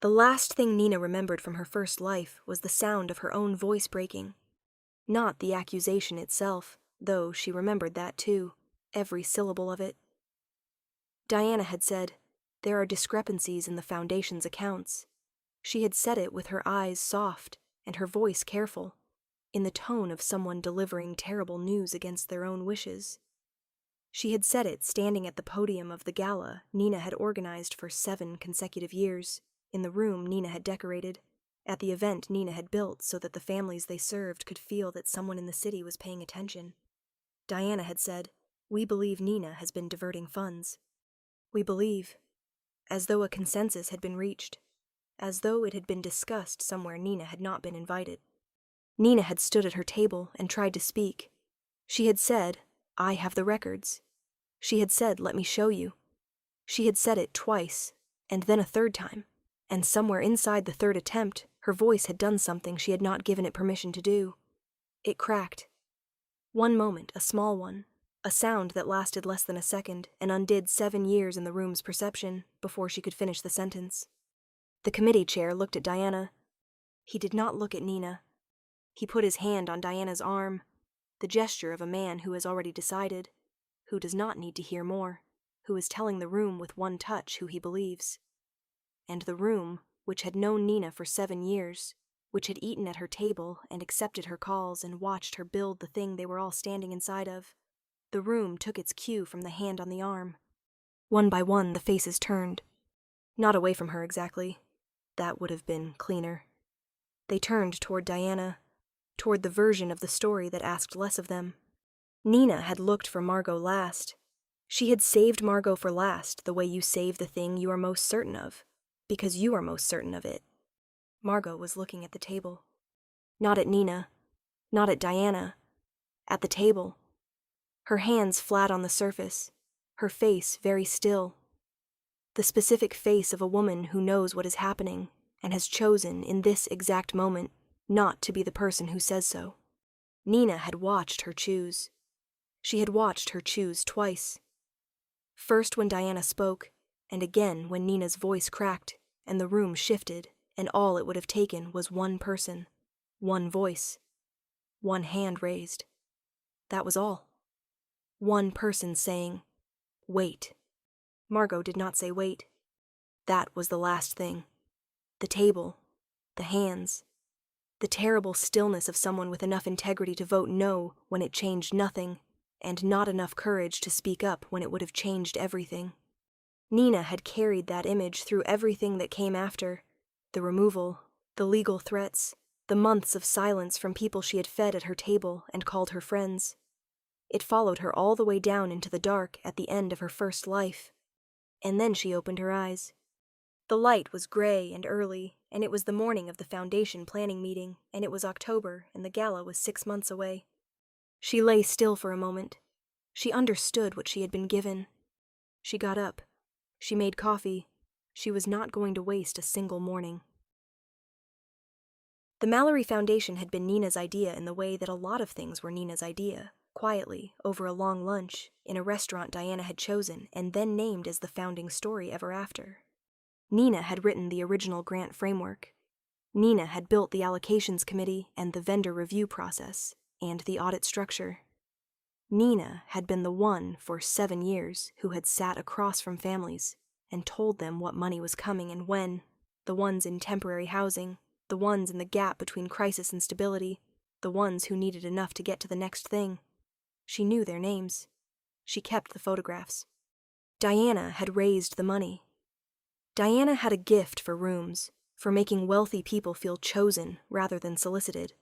The last thing Nina remembered from her first life was the sound of her own voice breaking. Not the accusation itself, though she remembered that too, every syllable of it. Diana had said, "There are discrepancies in the Foundation's accounts." She had said it with her eyes soft and her voice careful, in the tone of someone delivering terrible news against their own wishes. She had said it standing at the podium of the gala Nina had organized for 7 consecutive years, in the room Nina had decorated, at the event Nina had built so that the families they served could feel that someone in the city was paying attention. Diana had said, "We believe Nina has been diverting funds. We believe," as though a consensus had been reached, as though it had been discussed somewhere Nina had not been invited. Nina had stood at her table and tried to speak. She had said, "I have the records." She had said, "Let me show you." She had said it twice, and then a third time, and somewhere inside the third attempt, her voice had done something she had not given it permission to do. It cracked. One moment, a small one, a sound that lasted less than a second and undid 7 years in the room's perception before she could finish the sentence. The committee chair looked at Diana. He did not look at Nina. He put his hand on Diana's arm, the gesture of a man who has already decided, who does not need to hear more, who is telling the room with one touch who he believes. And the room, which had known Nina for 7 years, which had eaten at her table and accepted her calls and watched her build the thing they were all standing inside of, the room took its cue from the hand on the arm. One by one, the faces turned. Not away from her exactly. That would have been cleaner. They turned toward Diana, toward the version of the story that asked less of them. Nina had looked for Margot last. She had saved Margot for last, the way you save the thing you are most certain of, because you are most certain of it. Margot was looking at the table. Not at Nina, not at Diana, at the table. Her hands flat on the surface, her face very still. The specific face of a woman who knows what is happening and has chosen, in this exact moment, not to be the person who says so. Nina had watched her choose. She had watched her choose twice. First when Diana spoke, and again when Nina's voice cracked and the room shifted, and all it would have taken was one person, one voice, one hand raised. That was all. One person saying, "Wait." Margot did not say wait. That was the last thing. The table, the hands, the terrible stillness of someone with enough integrity to vote no when it changed nothing, and not enough courage to speak up when it would have changed everything. Nina had carried that image through everything that came after, the removal, the legal threats, the months of silence from people she had fed at her table and called her friends. It followed her all the way down into the dark at the end of her first life. And then she opened her eyes. The light was gray and early, and it was the morning of the Foundation planning meeting, and it was October, and the gala was 6 months away. She lay still for a moment. She understood what she had been given. She got up. She made coffee. She was not going to waste a single morning. The Mallory Foundation had been Nina's idea in the way that a lot of things were Nina's idea, quietly, over a long lunch, in a restaurant Diana had chosen and then named as the founding story ever after. Nina had written the original grant framework. Nina had built the allocations committee and the vendor review process, and the audit structure. Nina had been the one for 7 years who had sat across from families and told them what money was coming and when, the ones in temporary housing, the ones in the gap between crisis and stability, the ones who needed enough to get to the next thing. She knew their names. She kept the photographs. Diana had raised the money. Diana had a gift for rooms, for making wealthy people feel chosen rather than solicited.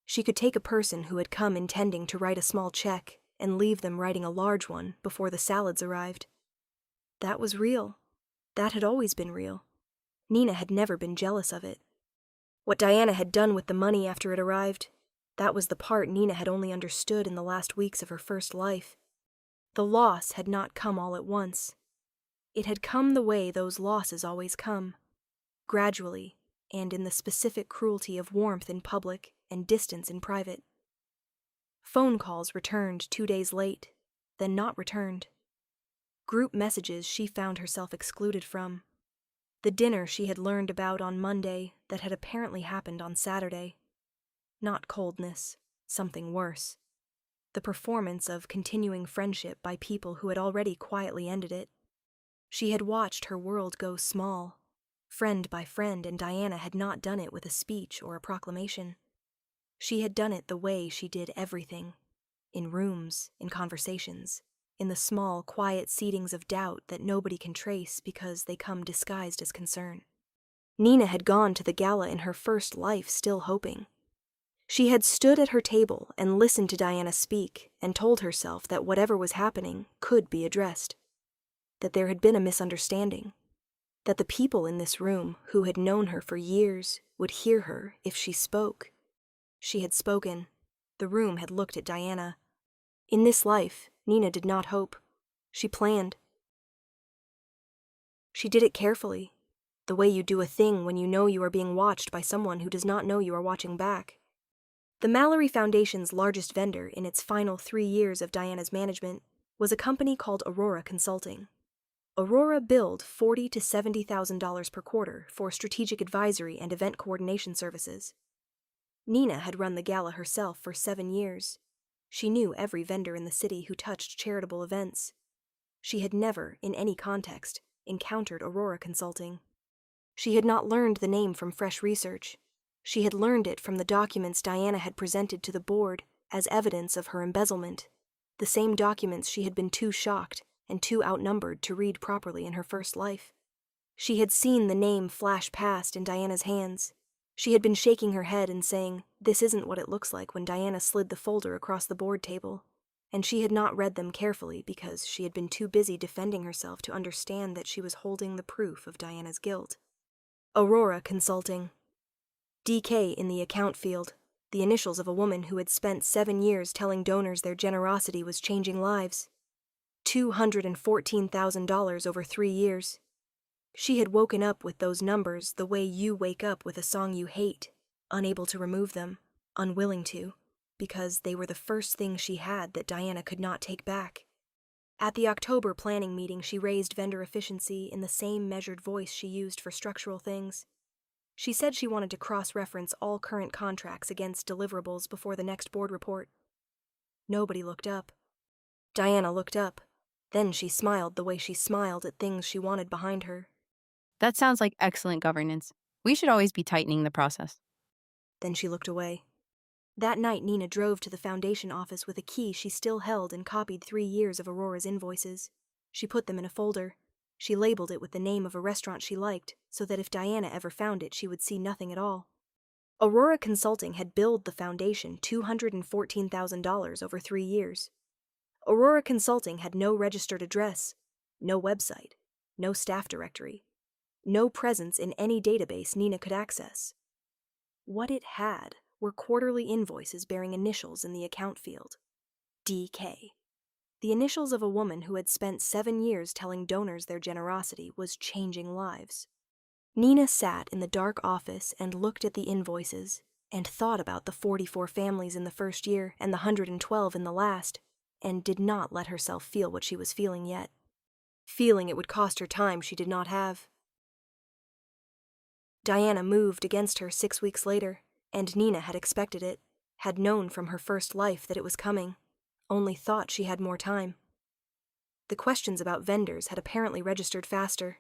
She could take a person who had come intending to write a small check and leave them writing a large one before the salads arrived. That was real. That had always been real. Nina had never been jealous of it. What Diana had done with the money after it arrived, that was the part Nina had only understood in the last weeks of her first life. The loss had not come all at once. It had come the way those losses always come, gradually, and in the specific cruelty of warmth in public and distance in private. Phone calls returned 2 days late, then not returned. Group messages she found herself excluded from. The dinner she had learned about on Monday that had apparently happened on Saturday. Not coldness, something worse. The performance of continuing friendship by people who had already quietly ended it. She had watched her world go small, friend by friend, and Diana had not done it with a speech or a proclamation. She had done it the way she did everything, in rooms, in conversations, in the small, quiet seedings of doubt that nobody can trace because they come disguised as concern. Nina had gone to the gala in her first life still hoping. She had stood at her table and listened to Diana speak and told herself that whatever was happening could be addressed, that there had been a misunderstanding, that the people in this room who had known her for years would hear her if she spoke. She had spoken. The room had looked at Diana. In this life, Nina did not hope. She planned. She did it carefully, the way you do a thing when you know you are being watched by someone who does not know you are watching back. The Mallory Foundation's largest vendor in its final 3 years of Diana's management was a company called Aurora Consulting. Aurora billed $40,000 to $70,000 per quarter for strategic advisory and event coordination services. Nina had run the gala herself for 7 years. She knew every vendor in the city who touched charitable events. She had never, in any context, encountered Aurora Consulting. She had not learned the name from fresh research. She had learned it from the documents Diana had presented to the board as evidence of her embezzlement, the same documents she had been too shocked and too outnumbered to read properly in her first life. She had seen the name flash past in Diana's hands. She had been shaking her head and saying, "This isn't what it looks like," when Diana slid the folder across the board table, and she had not read them carefully because she had been too busy defending herself to understand that she was holding the proof of Diana's guilt. Aurora Consulting. DK in the account field, the initials of a woman who had spent 7 years telling donors their generosity was changing lives. $214,000 over 3 years. She had woken up with those numbers the way you wake up with a song you hate, unable to remove them, unwilling to, because they were the first thing she had that Diana could not take back. At the October planning meeting, she raised vendor efficiency in the same measured voice she used for structural things. She said she wanted to cross-reference all current contracts against deliverables before the next board report. Nobody looked up. Diana looked up. Then she smiled the way she smiled at things she wanted behind her. That sounds like excellent governance. We should always be tightening the process. Then she looked away. That night, Nina drove to the foundation office with a key she still held and copied 3 years of Aurora's invoices. She put them in a folder. She labeled it with the name of a restaurant she liked, so that if Diana ever found it, she would see nothing at all. Aurora Consulting had billed the foundation $214,000 over 3 years. Aurora Consulting had no registered address, no website, no staff directory, no presence in any database Nina could access. What it had were quarterly invoices bearing initials in the account field. DK. The initials of a woman who had spent 7 years telling donors their generosity was changing lives. Nina sat in the dark office and looked at the invoices and thought about the 44 families in the first year and the 112 in the last, and did not let herself feel what she was feeling yet. Feeling it would cost her time she did not have. Diana moved against her 6 weeks later, and Nina had expected it, had known from her first life that it was coming, only thought she had more time. The questions about vendors had apparently registered faster.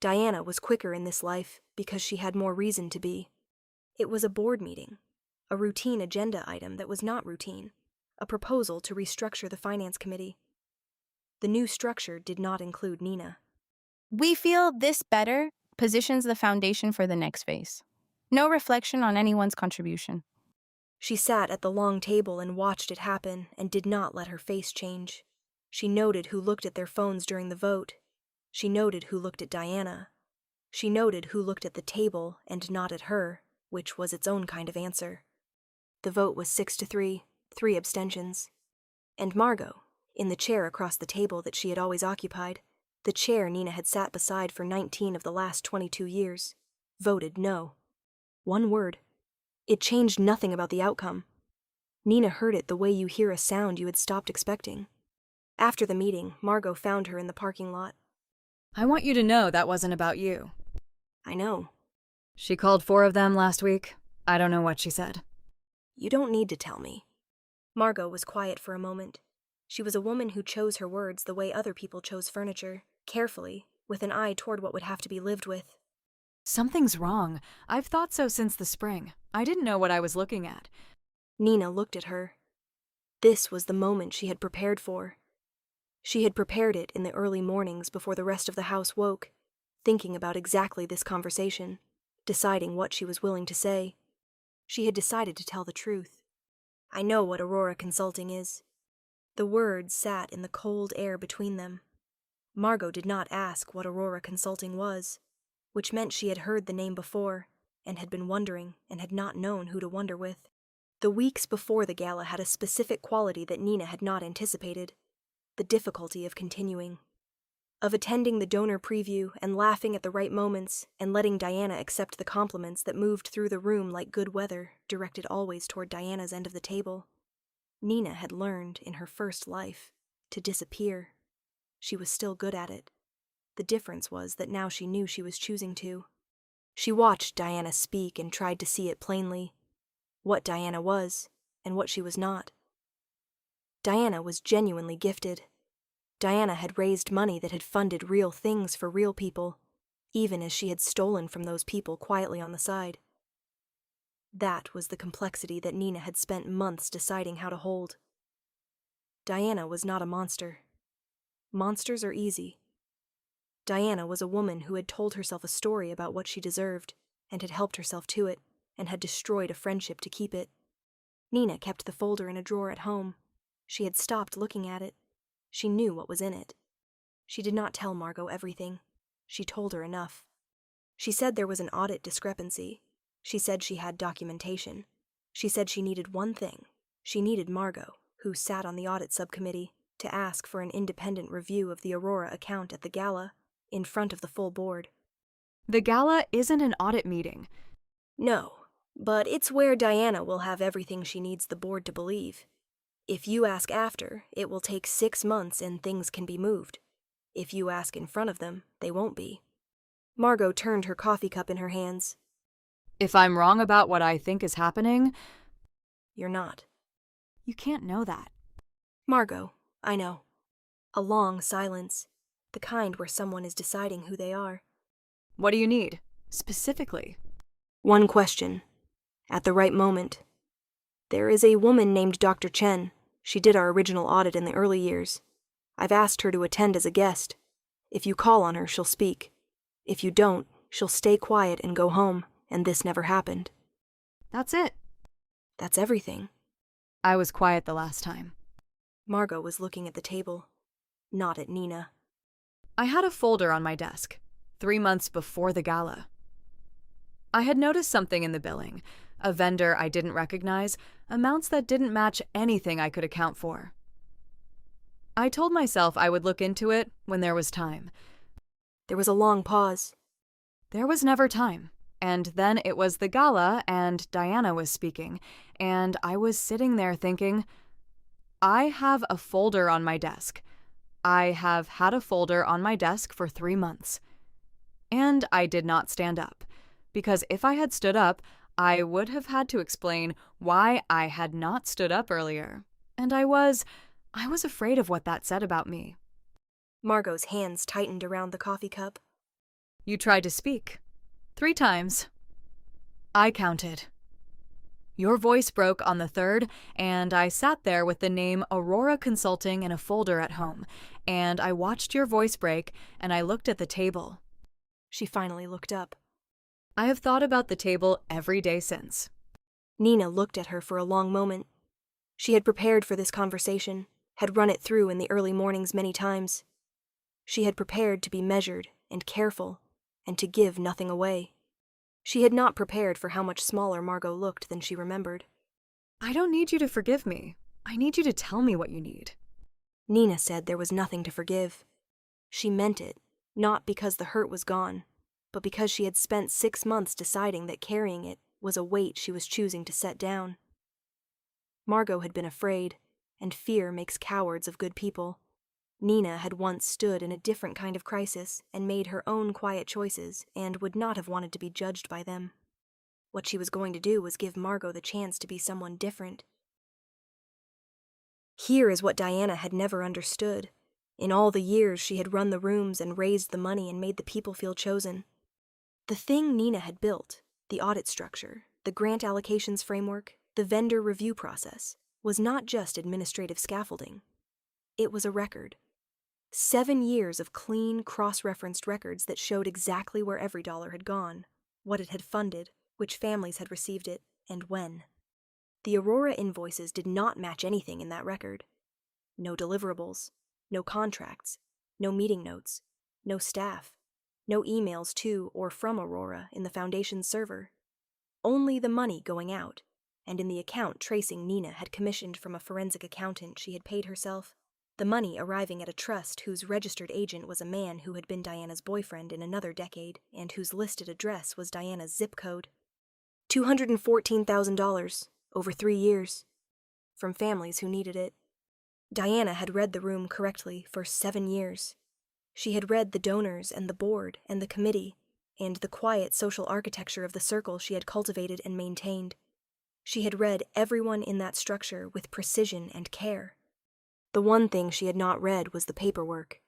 Diana was quicker in this life because she had more reason to be. It was a board meeting, a routine agenda item that was not routine, a proposal to restructure the finance committee. The new structure did not include Nina. We feel this better positions the foundation for the next phase. No reflection on anyone's contribution. She sat at the long table and watched it happen and did not let her face change. She noted who looked at their phones during the vote. She noted who looked at Diana. She noted who looked at the table and not at her, which was its own kind of answer. The vote was 6-3, 3 abstentions. And Margot, in the chair across the table that she had always occupied, the chair Nina had sat beside for 19 of the last 22 years, voted no. 1 word. It changed nothing about the outcome. Nina heard it the way you hear a sound you had stopped expecting. After the meeting, Margot found her in the parking lot. I want you to know that wasn't about you. I know. She called 4 of them last week. I don't know what she said. You don't need to tell me. Margot was quiet for a moment. She was a woman who chose her words the way other people chose furniture, carefully, with an eye toward what would have to be lived with. Something's wrong. I've thought so since the spring. I didn't know what I was looking at. Nina looked at her. This was the moment she had prepared for. She had prepared it in the early mornings before the rest of the house woke, thinking about exactly this conversation, deciding what she was willing to say. She had decided to tell the truth. I know what Aurora Consulting is. The words sat in the cold air between them. Margot did not ask what Aurora Consulting was, which meant she had heard the name before, and had been wondering, and had not known who to wonder with. The weeks before the gala had a specific quality that Nina had not anticipated: the difficulty of continuing. Of attending the donor preview and laughing at the right moments and letting Diana accept the compliments that moved through the room like good weather, directed always toward Diana's end of the table. Nina had learned, in her first life, to disappear. She was still good at it. The difference was that now she knew she was choosing to. She watched Diana speak and tried to see it plainly: what Diana was and what she was not. Diana was genuinely gifted. Diana had raised money that had funded real things for real people, even as she had stolen from those people quietly on the side. That was the complexity that Nina had spent months deciding how to hold. Diana was not a monster. Monsters are easy. Diana was a woman who had told herself a story about what she deserved, and had helped herself to it, and had destroyed a friendship to keep it. Nina kept the folder in a drawer at home. She had stopped looking at it. She knew what was in it. She did not tell Margot everything. She told her enough. She said there was an audit discrepancy. She said she had documentation. She said she needed one thing. She needed Margot, who sat on the audit subcommittee, to ask for an independent review of the Aurora account at the gala, in front of the full board. The gala isn't an audit meeting. No, but it's where Diana will have everything she needs the board to believe. If you ask after, it will take 6 months and things can be moved. If you ask in front of them, they won't be. Margot turned her coffee cup in her hands. If I'm wrong about what I think is happening... You're not. You can't know that. Margot, I know. A long silence, the kind where someone is deciding who they are. What do you need, specifically? One question. At the right moment. There is a woman named Dr. Chen. She did our original audit in the early years. I've asked her to attend as a guest. If you call on her, she'll speak. If you don't, she'll stay quiet and go home, and this never happened. That's it. That's everything. I was quiet the last time. Margot was looking at the table, not at Nina. I had a folder on my desk, 3 months before the gala. I had noticed something in the billing, a vendor I didn't recognize, amounts that didn't match anything I could account for. I told myself I would look into it when there was time. There was a long pause. There was never time. And then it was the gala, and Diana was speaking, and I was sitting there thinking, I have a folder on my desk. I have had a folder on my desk for 3 months. And I did not stand up, because if I had stood up, I would have had to explain why I had not stood up earlier. And I was afraid of what that said about me. Margot's hands tightened around the coffee cup. You tried to speak. 3 times. I counted. Your voice broke on the 3rd, and I sat there with the name Aurora Consulting in a folder at home, and I watched your voice break, and I looked at the table. She finally looked up. I have thought about the table every day since. Nina looked at her for a long moment. She had prepared for this conversation, had run it through in the early mornings many times. She had prepared to be measured and careful, and to give nothing away. She had not prepared for how much smaller Margot looked than she remembered. I don't need you to forgive me. I need you to tell me what you need. Nina said there was nothing to forgive. She meant it, not because the hurt was gone, but because she had spent 6 months deciding that carrying it was a weight she was choosing to set down. Margot had been afraid, and fear makes cowards of good people. Nina had once stood in a different kind of crisis and made her own quiet choices and would not have wanted to be judged by them. What she was going to do was give Margot the chance to be someone different. Here is what Diana had never understood. In all the years she had run the rooms and raised the money and made the people feel chosen. The thing Nina had built, the audit structure, the grant allocations framework, the vendor review process, was not just administrative scaffolding. It was a record. 7 years of clean, cross-referenced records that showed exactly where every dollar had gone, what it had funded, which families had received it, and when. The Aurora invoices did not match anything in that record. No deliverables, no contracts, no meeting notes, no staff, no emails to or from Aurora in the Foundation's server. Only the money going out, and in the account tracing Nina had commissioned from a forensic accountant she had paid herself, the money arriving at a trust whose registered agent was a man who had been Diana's boyfriend in another decade and whose listed address was Diana's zip code. $214,000, over 3 years, from families who needed it. Diana had read the room correctly for 7 years. She had read the donors and the board and the committee and the quiet social architecture of the circle she had cultivated and maintained. She had read everyone in that structure with precision and care. The one thing she had not read was the paperwork.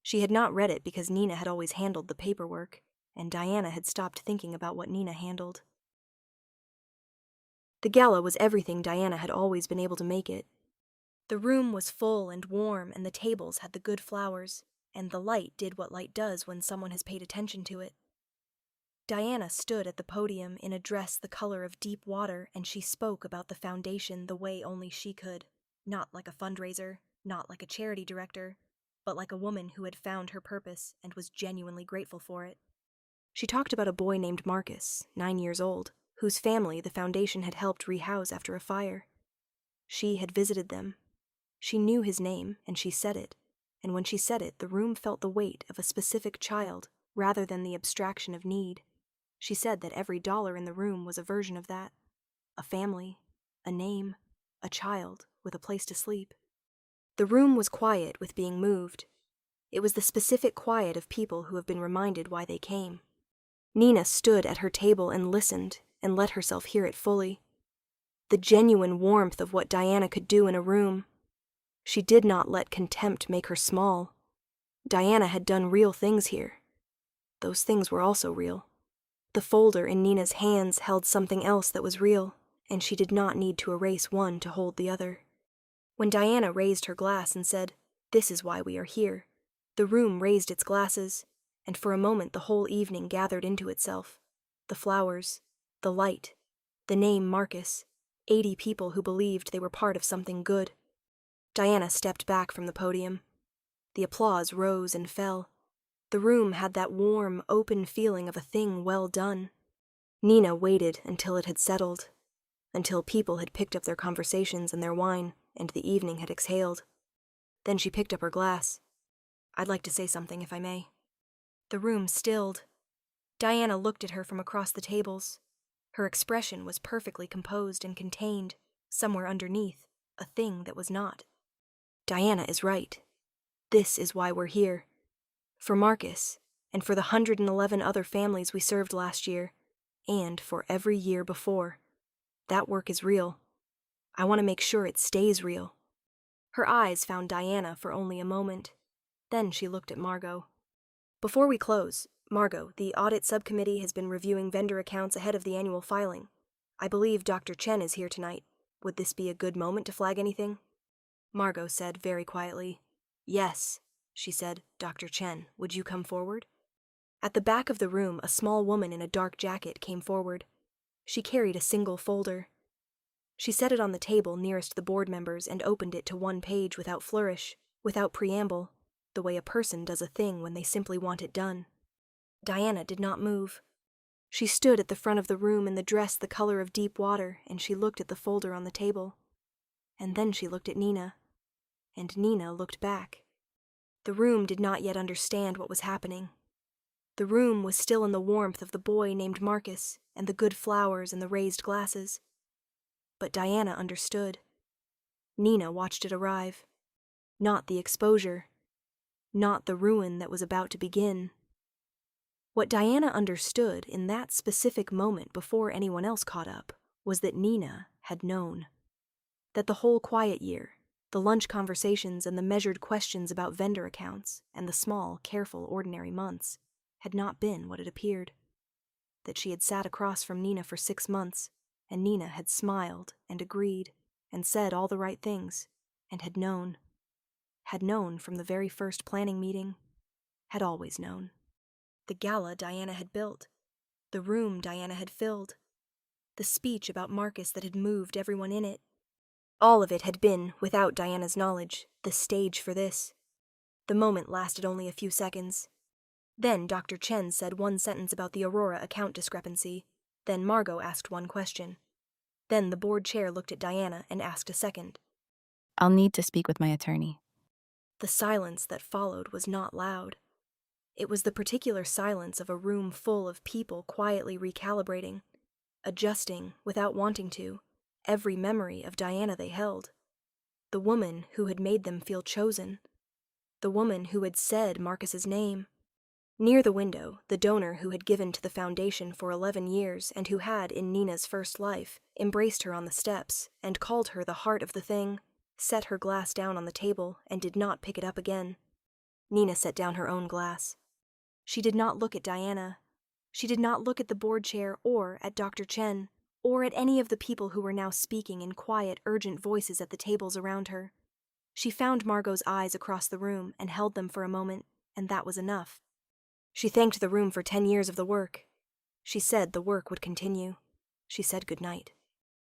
She had not read it because Nina had always handled the paperwork, and Diana had stopped thinking about what Nina handled. The Gala was everything Diana had always been able to make it. The room was full and warm, and the tables had the good flowers, and the light did what light does when someone has paid attention to it. Diana stood at the podium in a dress the color of deep water, and she spoke about the foundation the way only she could, not like a fundraiser, not like a charity director, but like a woman who had found her purpose and was genuinely grateful for it. She talked about a boy named Marcus, 9 years old, whose family the foundation had helped rehouse after a fire. She had visited them. She knew his name, and she said it, and when she said it, the room felt the weight of a specific child rather than the abstraction of need. She said that every dollar in the room was a version of that. A family, a name, a child with a place to sleep. The room was quiet with being moved. It was the specific quiet of people who have been reminded why they came. Nina stood at her table and listened and let herself hear it fully. The genuine warmth of what Diana could do in a room. She did not let contempt make her small. Diana had done real things here. Those things were also real. The folder in Nina's hands held something else that was real, and she did not need to erase one to hold the other. When Diana raised her glass and said, "This is why we are here," the room raised its glasses, and for a moment the whole evening gathered into itself. The flowers, the light, the name Marcus, 80 people who believed they were part of something good. Diana stepped back from the podium. The applause rose and fell. The room had that warm, open feeling of a thing well done. Nina waited until it had settled, until people had picked up their conversations and their wine, and the evening had exhaled. Then she picked up her glass. "I'd like to say something, if I may." The room stilled. Diana looked at her from across the tables. Her expression was perfectly composed and contained, somewhere underneath, a thing that was not. Diana is right. This is why we're here. For Marcus, and for the 111 other families we served last year, and for every year before. That work is real. I want to make sure it stays real. Her eyes found Diana for only a moment. Then she looked at Margot. "Before we close, Margot, the audit subcommittee has been reviewing vendor accounts ahead of the annual filing. I believe Dr. Chen is here tonight. Would this be a good moment to flag anything?" Margot said very quietly, "Yes," she said. "Dr. Chen, would you come forward?" At the back of the room, a small woman in a dark jacket came forward. She carried a single folder. She set it on the table nearest the board members and opened it to one page without flourish, without preamble, the way a person does a thing when they simply want it done. Diana did not move. She stood at the front of the room in the dress the color of deep water, and she looked at the folder on the table. And then she looked at Nina. And Nina looked back. The room did not yet understand what was happening. The room was still in the warmth of the boy named Marcus and the good flowers and the raised glasses. But Diana understood. Nina watched it arrive. Not the exposure, not the ruin that was about to begin. What Diana understood in that specific moment before anyone else caught up was that Nina had known. That the whole quiet year, the lunch conversations and the measured questions about vendor accounts and the small, careful, ordinary months had not been what it appeared. That she had sat across from Nina for 6 months, and Nina had smiled and agreed and said all the right things, and had known from the very first planning meeting, had always known. The gala Diana had built, the room Diana had filled, the speech about Marcus that had moved everyone in it, all of it had been, without Diana's knowledge, the stage for this. The moment lasted only a few seconds. Then Dr. Chen said one sentence about the Aurora account discrepancy. Then Margot asked one question. Then the board chair looked at Diana and asked a second. I'll need to speak with my attorney. The silence that followed was not loud. It was the particular silence of a room full of people quietly recalibrating, adjusting, without wanting to, every memory of Diana they held. The woman who had made them feel chosen. The woman who had said Marcus's name. Near the window, the donor who had given to the foundation for 11 years and who had, in Nina's first life, embraced her on the steps and called her the heart of the thing, set her glass down on the table and did not pick it up again. Nina set down her own glass. She did not look at Diana. She did not look at the board chair or at Dr. Chen, or at any of the people who were now speaking in quiet, urgent voices at the tables around her. She found Margot's eyes across the room and held them for a moment, and that was enough. She thanked the room for 10 years of the work. She said the work would continue. She said goodnight.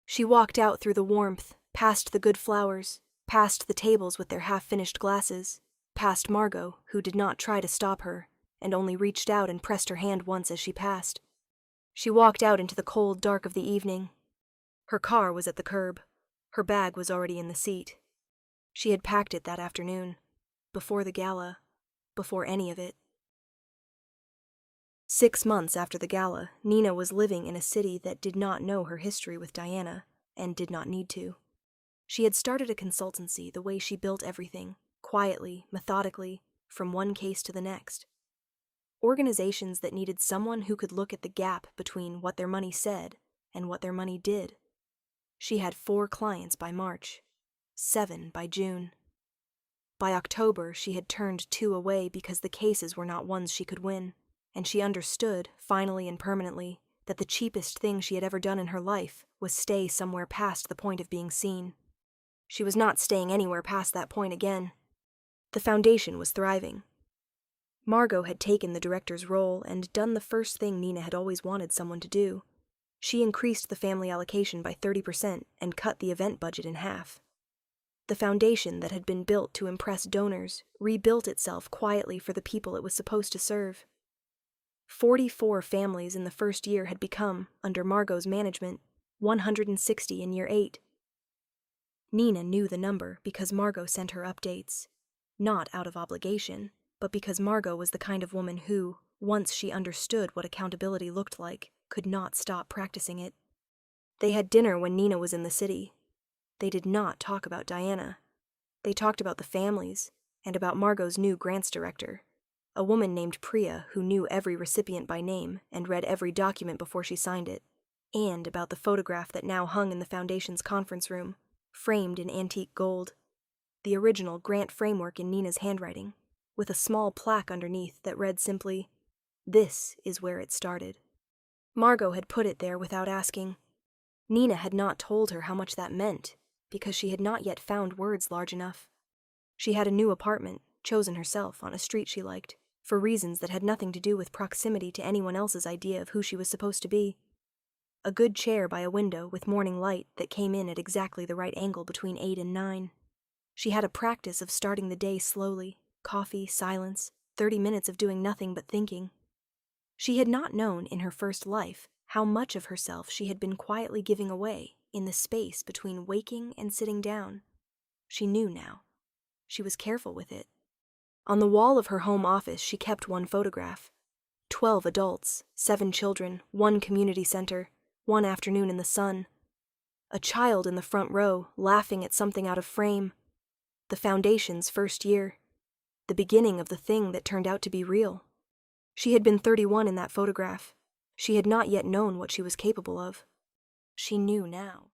She walked out through the warmth, past the good flowers, past the tables with their half-finished glasses, past Margot, who did not try to stop her, and only reached out and pressed her hand once as she passed. She walked out into the cold dark of the evening. Her car was at the curb. Her bag was already in the seat. She had packed it that afternoon, before the gala, before any of it. 6 months after the gala, Nina was living in a city that did not know her history with Diana, and did not need to. She had started a consultancy the way she built everything, quietly, methodically, from one case to the next. Organizations that needed someone who could look at the gap between what their money said and what their money did. She had 4 clients by March, 7 by June. By October, she had turned 2 away because the cases were not ones she could win, and she understood, finally and permanently, that the cheapest thing she had ever done in her life was stay somewhere past the point of being seen. She was not staying anywhere past that point again. The foundation was thriving. Margot had taken the director's role and done the first thing Nina had always wanted someone to do. She increased the family allocation by 30% and cut the event budget in half. The foundation that had been built to impress donors rebuilt itself quietly for the people it was supposed to serve. 44 families in the first year had become, under Margot's management, 160 in year 8. Nina knew the number because Margot sent her updates, not out of obligation, but because Margot was the kind of woman who, once she understood what accountability looked like, could not stop practicing it. They had dinner when Nina was in the city. They did not talk about Diana. They talked about the families, and about Margot's new grants director, a woman named Priya who knew every recipient by name and read every document before she signed it, and about the photograph that now hung in the foundation's conference room, framed in antique gold, the original grant framework in Nina's handwriting, with a small plaque underneath that read simply, "This is where it started." Margot had put it there without asking. Nina had not told her how much that meant, because she had not yet found words large enough. She had a new apartment, chosen herself, on a street she liked, for reasons that had nothing to do with proximity to anyone else's idea of who she was supposed to be. A good chair by a window with morning light that came in at exactly the right angle between 8 and 9. She had a practice of starting the day slowly, coffee, silence, 30 minutes of doing nothing but thinking. She had not known in her first life how much of herself she had been quietly giving away in the space between waking and sitting down. She knew now. She was careful with it. On the wall of her home office she kept one photograph. 12 adults, 7 children, 1 community center, 1 afternoon in the sun. A child in the front row, laughing at something out of frame. The foundation's first year. the beginning of the thing that turned out to be real. She had been 31 in that photograph. She had not yet known what she was capable of. She knew now.